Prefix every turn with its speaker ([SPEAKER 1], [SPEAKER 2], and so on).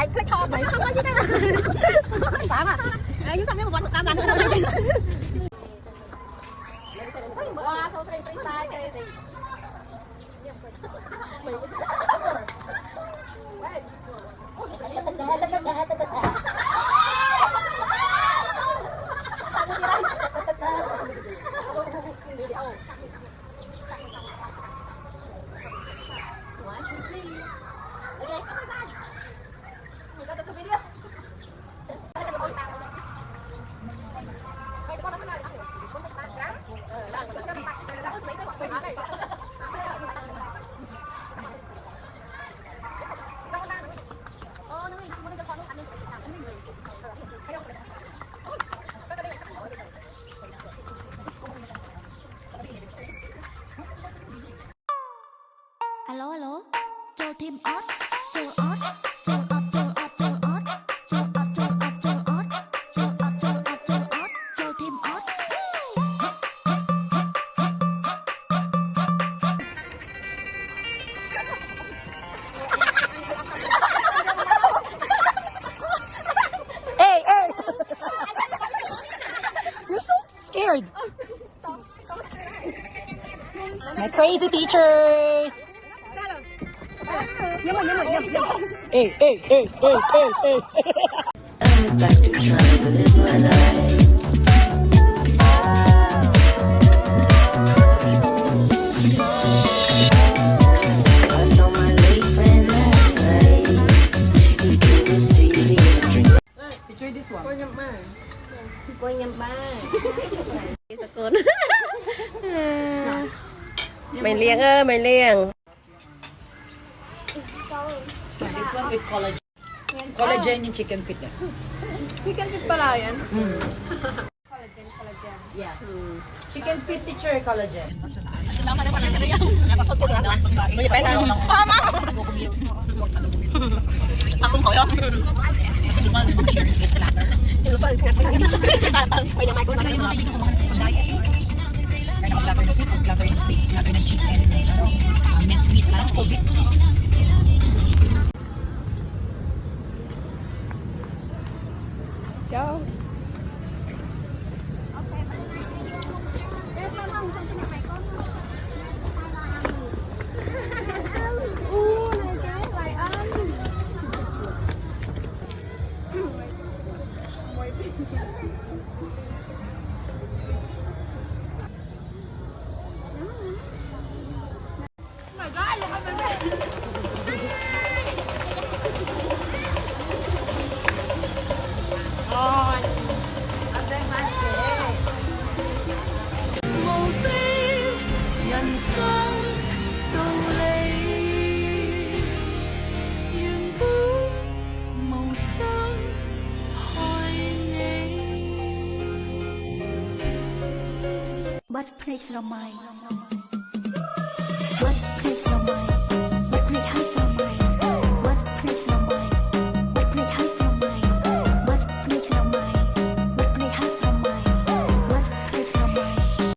[SPEAKER 1] lại cái thò vậy không có chứ thế sao mà chúng ta mới một tam đánh wow thôi cái freestyle cái gì
[SPEAKER 2] alo alo cho thêm ót cho ót cho ót cho ót cho ót cho ót cho ót cho ót cho ót cho ót cho ót cho thêm ót.
[SPEAKER 1] Hey, hey! You're so scared. My crazy teachers. Hey, hey, hey, hey, hey, hey.
[SPEAKER 2] I'm back to try to live my life. I saw my late friend last night. He came to see me and drink.
[SPEAKER 1] Teacher, this one.
[SPEAKER 3] Quay nhầm ba mày liêng ơi mày liêng
[SPEAKER 1] This one with collagen. Collagen in chicken feet.
[SPEAKER 3] chicken feet pala yan
[SPEAKER 1] Yeah. Chicken feet teacher collagen. Akong koyo.
[SPEAKER 3] go này cái lại ăn
[SPEAKER 2] Nhân生道理，原本無心害你。បាត់ភ្នែកស្រមៃ